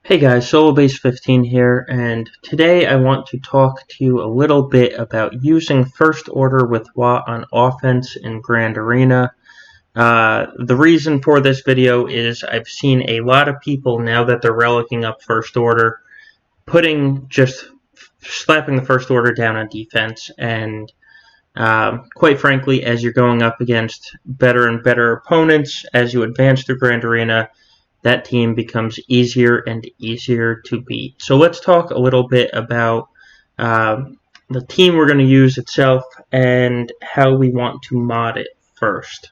Hey guys, SoloBase15 here, and today I want to talk to you a little bit about using First Order with Wat on offense in Grand Arena. The reason for this video is I've seen a lot of people, now that they're relicking up First Order, slapping the First Order down on defense, and quite frankly, as you're going up against better and better opponents, as you advance through Grand Arena, that team becomes easier and easier to beat. So let's talk a little bit about the team we're going to use itself and how we want to mod it first.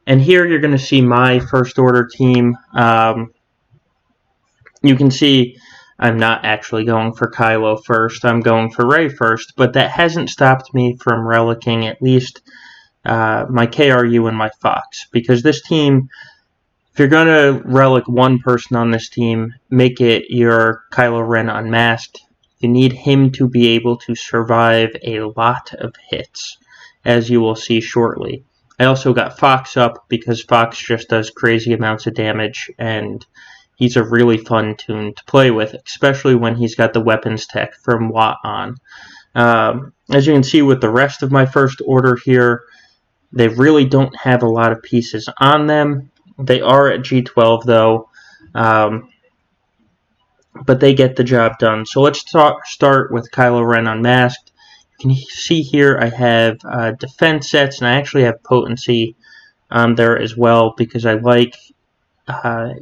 And here you're going to see my First Order team. You can see I'm not actually going for Kylo first. I'm going for Rey first, but that hasn't stopped me from relicking at least my KRU and my Fox, because this team, if you're going to relic one person on this team, make it your Kylo Ren Unmasked. You need him to be able to survive a lot of hits, as you will see shortly. I also got Fox up because Fox just does crazy amounts of damage, and he's a really fun tune to play with, especially when he's got the weapons tech from Wat on. As you can see with the rest of my First Order here, they really don't have a lot of pieces on them. They are at G12 though, but they get the job done. So let's start with Kylo Ren Unmasked. You can see here I have defense sets, and I actually have potency on there as well because I like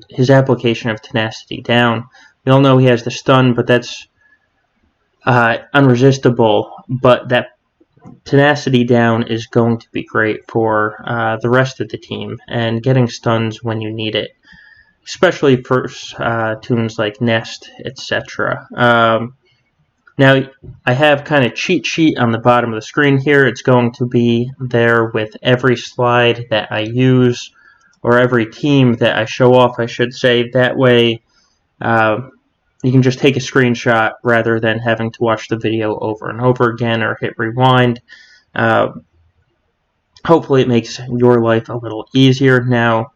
his application of tenacity down. We all know he has the stun, but that's unresistible, but that tenacity down is going to be great for the rest of the team and getting stuns when you need it, especially for tunes like Nest, etc. Now I have kind of cheat sheet on the bottom of the screen here. It's going to be there with every slide that I use, or every team that I show off, I should say. That way you can just take a screenshot rather than having to watch the video over and over again or hit rewind. Hopefully it makes your life a little easier. Now,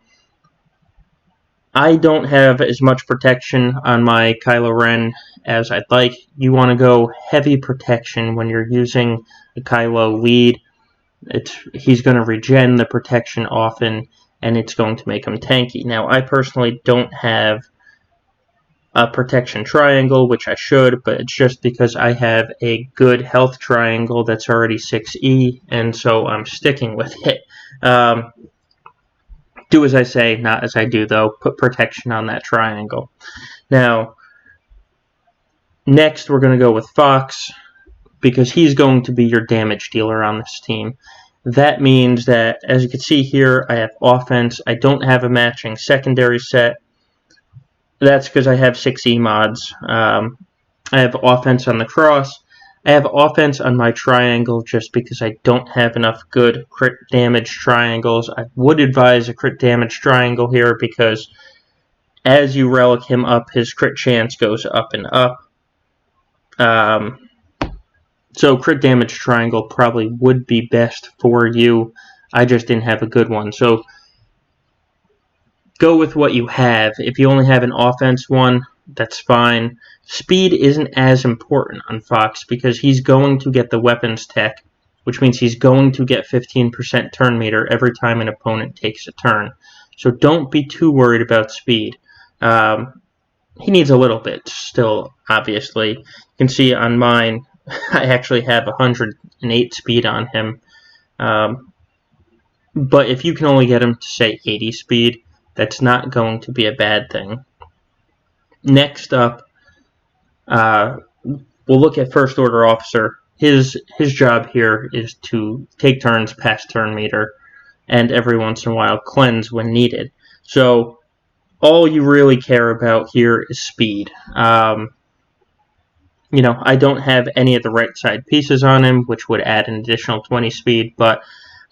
I don't have as much protection on my Kylo Ren as I'd like. You want to go heavy protection when you're using a Kylo lead. He's going to regen the protection often, and it's going to make him tanky. Now, I personally don't have a protection triangle, which I should, but it's just because I have a good health triangle that's already 6E, and so I'm sticking with it. Do as I say, not as I do, though. Put protection on that triangle. Now, next we're going to go with Fox, because he's going to be your damage dealer on this team. That means that, as you can see here, I have offense. I don't have a matching secondary set. That's because I have 6E mods. I have offense on the cross. I have offense on my triangle just because I don't have enough good crit damage triangles. I would advise a crit damage triangle here because as you relic him up, his crit chance goes up and up. So crit damage triangle probably would be best for you. I just didn't have a good one. So go with what you have. If you only have an offense one, that's fine. Speed isn't as important on Fox because he's going to get the weapons tech, which means he's going to get 15% turn meter every time an opponent takes a turn. So don't be too worried about speed. He needs a little bit still, obviously. You can see on mine, I actually have 108 speed on him. But if you can only get him to, say, 80 speed, that's not going to be a bad thing. Next up, we'll look at First Order Officer. His job here is to take turns past turn meter and every once in a while cleanse when needed. So all you really care about here is speed. I don't have any of the right side pieces on him, which would add an additional 20 speed, but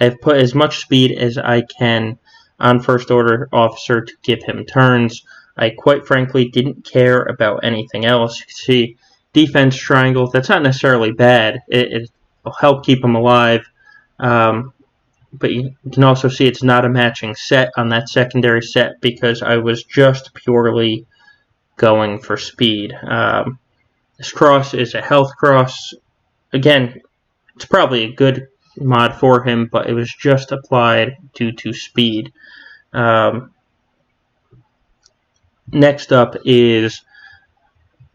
I've put as much speed as I can on First Order Officer to give him turns. I quite frankly didn't care about anything else. You can see defense triangle. That's not necessarily bad. It will help keep him alive. But you can also see it's not a matching set on that secondary set because I was just purely going for speed. This cross is a health cross. Again, it's probably a good mod for him, but it was just applied due to speed. Next up is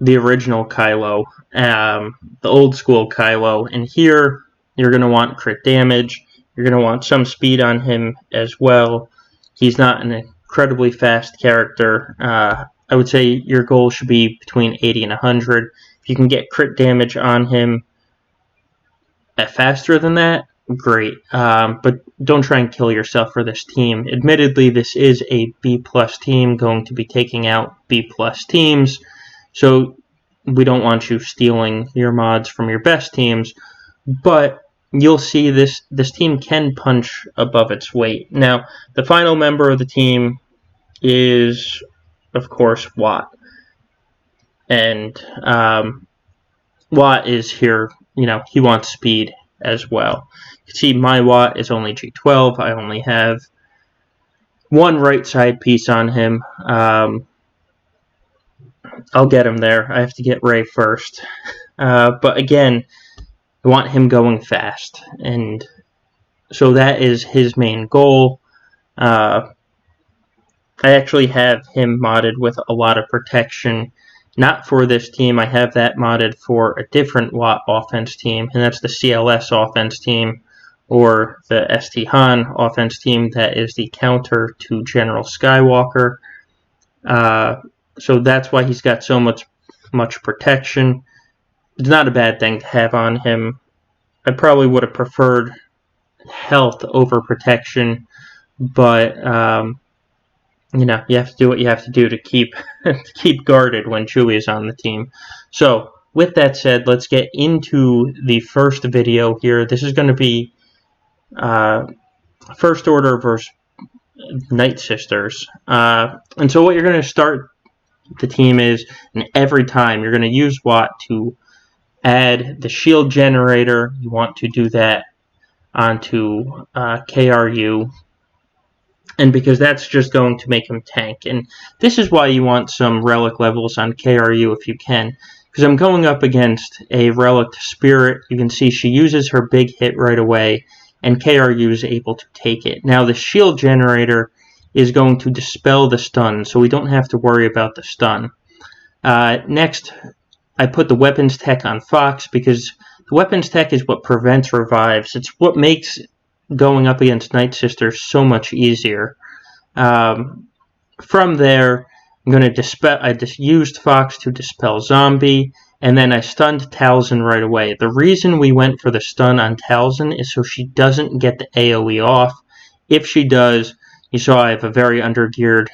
the original Kylo, the old school Kylo, and here you're going to want crit damage. You're going to want some speed on him as well. He's not an incredibly fast character. I would say your goal should be between 80 and 100. If you can get crit damage on him at faster than that, great. But don't try and kill yourself for this team. Admittedly, this is a B+ team going to be taking out B+ teams, so we don't want you stealing your mods from your best teams, but you'll see this team can punch above its weight. Now, the final member of the team is, of course, Watt. And Watt is here, he wants speed as well. You can see my Watt is only G12. I only have one right side piece on him. I'll get him there. I have to get Rey first. But again, I want him going fast. And so that is his main goal. I actually have him modded with a lot of protection. Not for this team. I have that modded for a different Watt offense team, and that's the CLS offense team, or the ST Han offense team that is the counter to General Skywalker. So that's why he's got so much protection. It's not a bad thing to have on him. I probably would have preferred health over protection, but you have to do what you have to do to keep guarded when Chewie is on the team. So with that said, let's get into the first video here. This is going to be First Order versus Night Sisters. And so what you're going to start the team is, and every time you're going to use Watt to add the shield generator. You want to do that onto KRU, and because that's just going to make him tank. And this is why you want some relic levels on KRU if you can, because I'm going up against a relic spirit. You can see she uses her big hit right away, and KRU is able to take it. Now the shield generator is going to dispel the stun, so we don't have to worry about the stun. Next, I put the weapons tech on Fox, because the weapons tech is what prevents revives. It's what makes going up against Night Sisters so much easier. From there, I'm going to dispel. I just used Fox to dispel Zombie, and then I stunned Talzin right away. The reason we went for the stun on Talzin is so she doesn't get the AoE off. If she does, you saw I have a very undergeared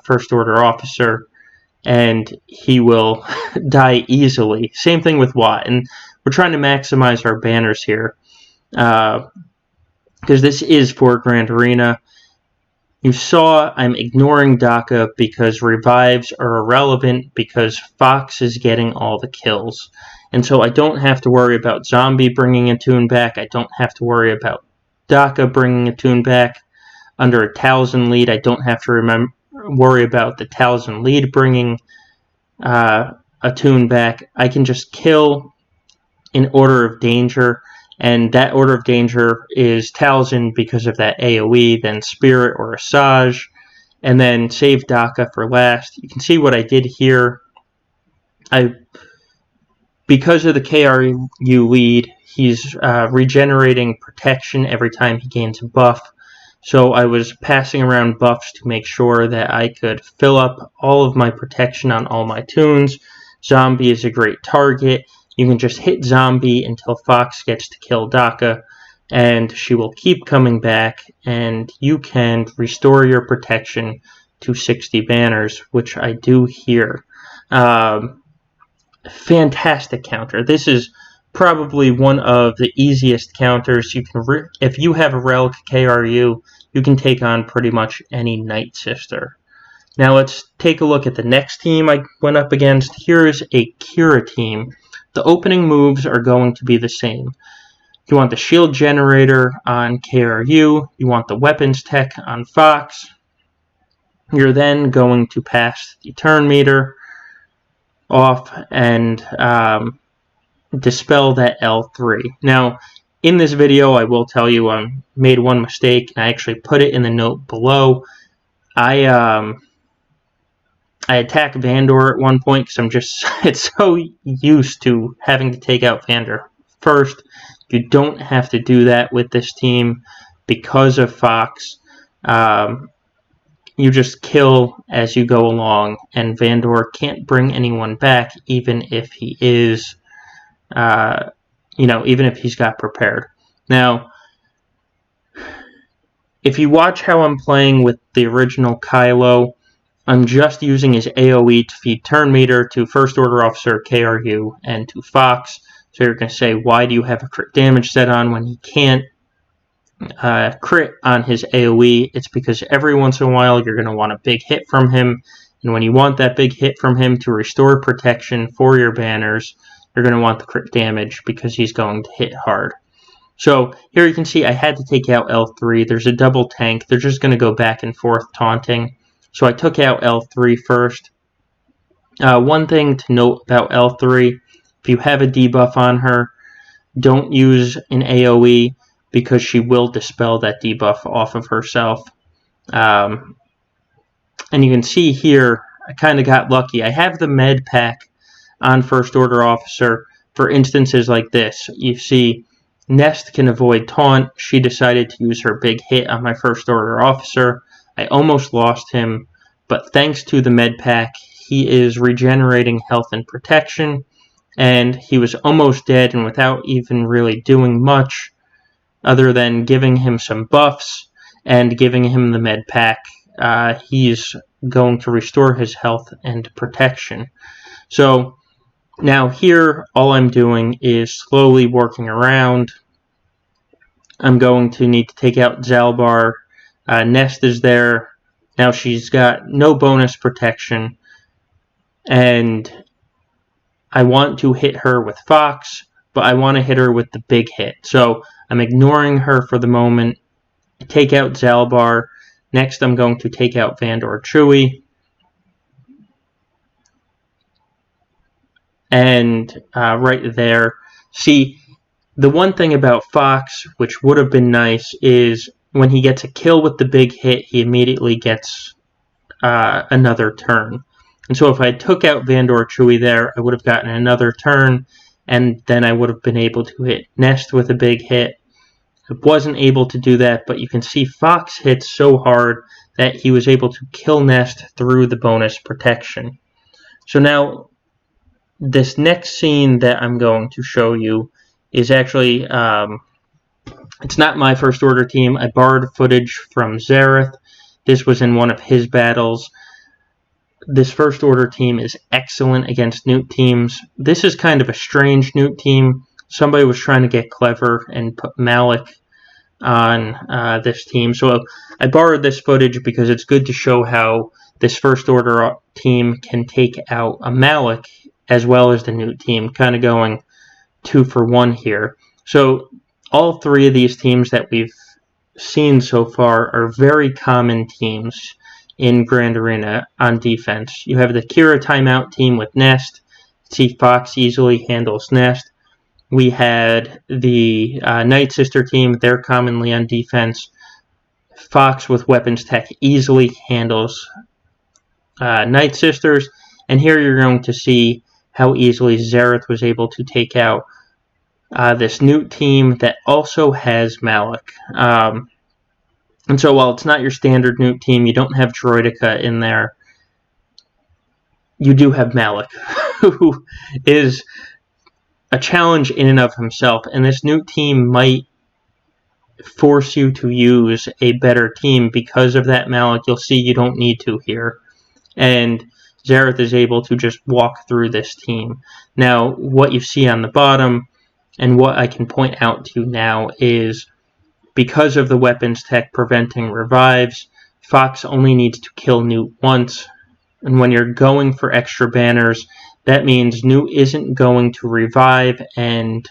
First Order officer, and he will die easily. Same thing with Watt, and we're trying to maximize our banners here, because this is for Grand Arena. You saw I'm ignoring Daka because revives are irrelevant because Fox is getting all the kills. And so I don't have to worry about Zombie bringing a tune back. I don't have to worry about Daka bringing a tune back. Under a Talzin lead, I don't have to worry about the Talzin lead bringing a tune back. I can just kill in order of danger, and that order of danger is Talzin because of that AoE, then Spirit or Asajj, and then save Daka for last. You can see what I did here. Because of the KRU lead, he's regenerating protection every time he gains a buff. So I was passing around buffs to make sure that I could fill up all of my protection on all my tunes. Zombie is a great target. You can just hit Zombie until Fox gets to kill Daka, and she will keep coming back, and you can restore your protection to 60 banners, which I do here. Fantastic counter. This is probably one of the easiest counters. You can, if you have a relic KRU, you can take on pretty much any Night Sister. Now let's take a look at the next team I went up against. Here's a Qi'ra team. The opening moves are going to be the same. You want the shield generator on KRU. You want the weapons tech on Fox. You're then going to pass the turn meter. off and dispel that L3. Now, in this video, I will tell you I made one mistake, and I actually put it in the note below. I attack Vandor at one point because I'm just it's so used to having to take out Vandor first. You don't have to do that with this team because of Fox. You just kill as you go along, and Vandor can't bring anyone back, even if he is, even if he's got prepared. Now, if you watch how I'm playing with the original Kylo, I'm just using his AoE to feed turn meter to First Order Officer KRU and to Fox. So you're going to say, why do you have a crit damage set on when he can't crit on his AoE? It's because every once in a while you're going to want a big hit from him, and when you want that big hit from him to restore protection for your banners, you're going to want the crit damage because he's going to hit hard. So here you can see I had to take out L3. There's a double tank. They're just going to go back and forth taunting. So I took out L3 first. One thing to note about L3, if you have a debuff on her, don't use an AoE because she will dispel that debuff off of herself. And you can see here, I kind of got lucky. I have the med pack on First Order Officer for instances like this. You see, Nest can avoid taunt. She decided to use her big hit on my First Order Officer. I almost lost him, but thanks to the med pack, he is regenerating health and protection, and he was almost dead, and without even really doing much other than giving him some buffs and giving him the med pack, he's going to restore his health and protection. So now here, all I'm doing is slowly working around. I'm going to need to take out Zalbar. Nest is there. Now she's got no bonus protection, and I want to hit her with Fox, but I want to hit her with the big hit. So I'm ignoring her for the moment. Take out Zalbar. Next, I'm going to take out Vandor Chewie. And right there, see, the one thing about Fox, which would have been nice, is when he gets a kill with the big hit, he immediately gets another turn. And so if I took out Vandor Chewie there, I would have gotten another turn, and then I would have been able to hit Nest with a big hit. I wasn't able to do that, but you can see Fox hit so hard that he was able to kill Nest through the bonus protection. So now, this next scene that I'm going to show you is actually, it's not my First Order team. I borrowed footage from Xaereth. This was in one of his battles. This First Order team is excellent against Newt teams. This is kind of a strange Newt team. Somebody was trying to get clever and put Malak on this team. So I borrowed this footage because it's good to show how this First Order team can take out a Malak as well as the Newt team, kind of going 2 for 1 here. So all three of these teams that we've seen so far are very common teams in Grand Arena on defense. You have the Qi'ra timeout team with Nest. See, Fox easily handles Nest. We had the Night Sister team. They're commonly on defense. Fox with weapons tech easily handles Night Sisters. And here you're going to see how easily Xaereth was able to take out this Newt team that also has Malak. And so while it's not your standard Newt team, you don't have Droideka in there, you do have Malak, who is a challenge in and of himself. And this Newt team might force you to use a better team because of that Malak. You'll see you don't need to here. And Xaereth is able to just walk through this team. Now, what you see on the bottom, and what I can point out to you now, is because of the weapons tech preventing revives, Fox only needs to kill Newt once. And when you're going for extra banners, that means Newt isn't going to revive and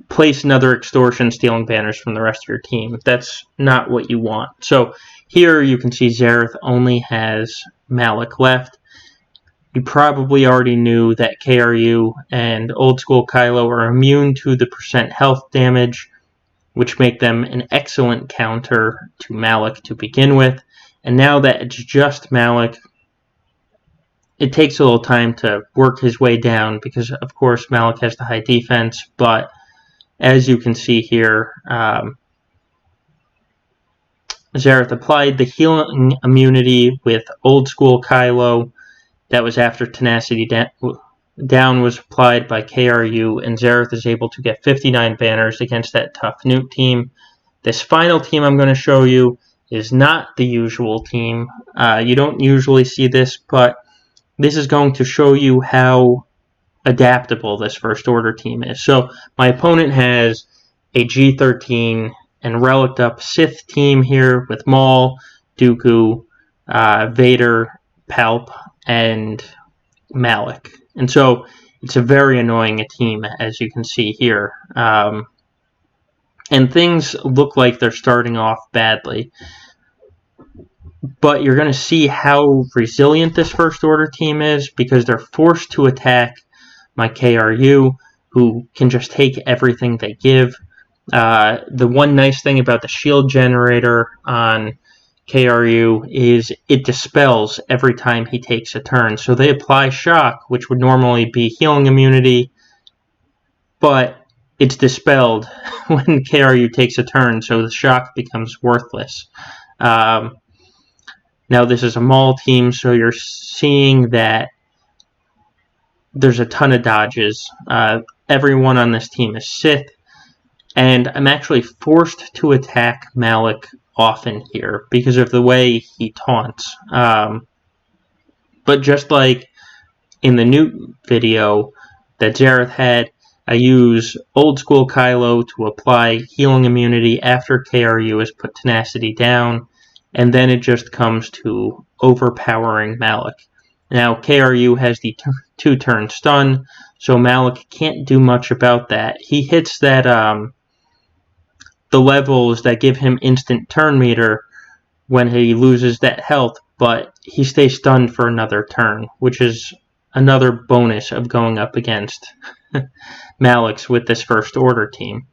place another extortion stealing banners from the rest of your team. That's not what you want. So here you can see Xaereth only has Malak left. You probably already knew that KRU and Old School Kylo are immune to the percent health damage, which make them an excellent counter to Malak to begin with. And now that it's just Malak, it takes a little time to work his way down because, of course, Malak has the high defense. But as you can see here, Xaereth applied the healing immunity with Old School Kylo. That was after Tenacity Down was applied by KRU, and Xaereth is able to get 59 banners against that tough Newt team. This final team I'm going to show you is not the usual team. You don't usually see this, but this is going to show you how adaptable this First Order team is. So my opponent has a G13 and Relic up Sith team here with Maul, Dooku, Vader, Palp, and Malak. And so it's a very annoying team, as you can see here. And things look like they're starting off badly. But you're going to see how resilient this First Order team is because they're forced to attack my KRU, who can just take everything they give. The one nice thing about the shield generator on KRU is it dispels every time he takes a turn. So they apply shock, which would normally be healing immunity, but it's dispelled when KRU takes a turn, so the shock becomes worthless. Now this is a Maul team, so you're seeing that there's a ton of dodges. Everyone on this team is Sith, and I'm actually forced to attack Malak often here because of the way he taunts. But just like in the Newt video that Xaereth had, I use Old School Kylo to apply healing immunity after KRU has put Tenacity down, and then it just comes to overpowering Malak. Now, KRU has the two-turn stun, so Malak can't do much about that. He hits that the levels that give him instant turn meter when he loses that health, but he stays stunned for another turn, which is another bonus of going up against Malak's with this First Order team.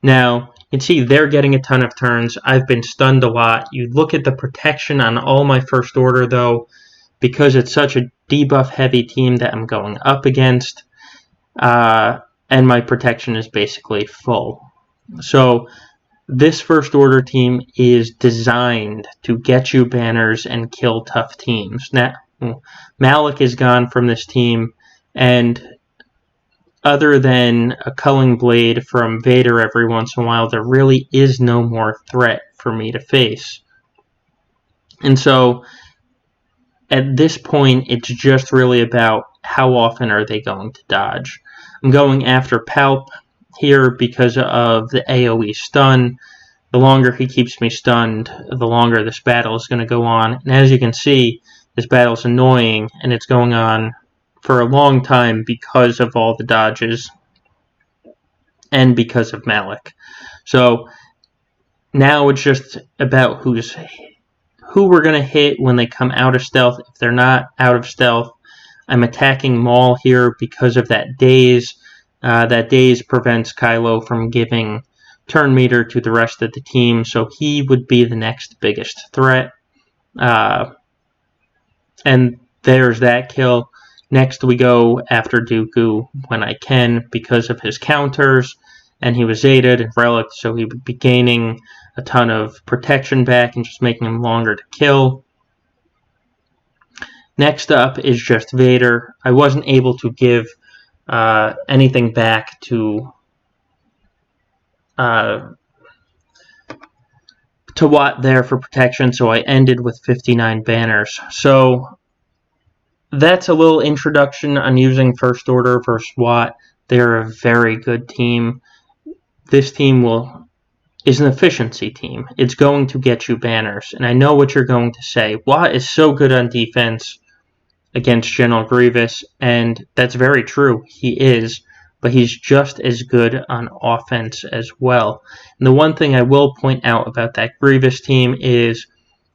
Now, you can see they're getting a ton of turns. I've been stunned a lot. You look at the protection on all my First Order, though, because it's such a debuff-heavy team that I'm going up against, and my protection is basically full. So this First Order team is designed to get you banners and kill tough teams. Now, Malak is gone from this team, and other than a culling blade from Vader every once in a while, there really is no more threat for me to face. And so at this point, it's just really about how often are they going to dodge. I'm going after Palp here because of the AoE stun. The longer he keeps me stunned, the longer this battle is going to go on. And as you can see, this battle is annoying, and it's going on for a long time because of all the dodges and because of Malak. So now it's just about who we're going to hit when they come out of stealth. If they're not out of stealth, I'm attacking Maul here because of that daze. That daze prevents Kylo from giving turn meter to the rest of the team, so he would be the next biggest threat. And there's that kill. Next we go after Dooku when I can because of his counters, and he was Zated and Relic, so he would be gaining a ton of protection back and just making him longer to kill. Next up is just Vader. I wasn't able to give anything back to Watt there for protection, so I ended with 59 banners. So that's a little introduction on using First Order versus Watt. They're a very good team. This team is an efficiency team. It's going to get you banners. And I know what you're going to say. Watt is so good on defense against General Grievous, and that's very true. He is, but he's just as good on offense as well. And the one thing I will point out about that Grievous team is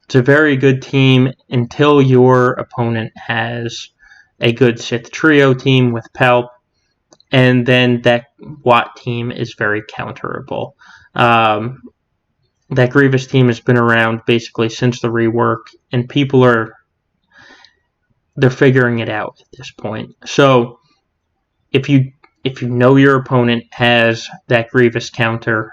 it's a very good team until your opponent has a good Sith trio team with Palp, and then that Watt team is very counterable. That Grievous team has been around basically since the rework, and people they're figuring it out at this point. So if you know your opponent has that Grievous counter,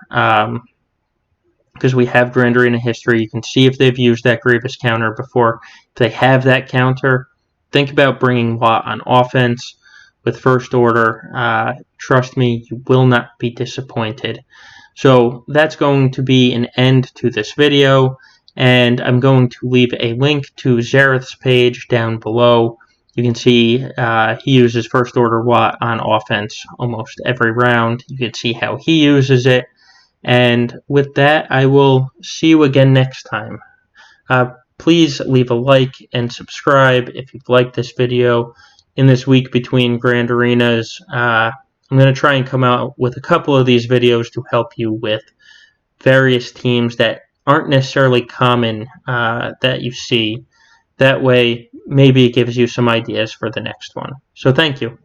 because we have Grand Arena history, you can see if they've used that Grievous counter before. If they have that counter, think about bringing Watt on offense with First Order. Trust me, you will not be disappointed. So that's going to be an end to this video, and I'm going to leave a link to Xaereth's page down below. You can see he uses First Order Watt on offense almost every round. You can see how he uses it. And with that, I will see you again next time. Please leave a like and subscribe if you've liked this video. In this week between Grand Arenas, I'm going to try and come out with a couple of these videos to help you with various teams that aren't necessarily common that you see. That way, maybe it gives you some ideas for the next one. So thank you.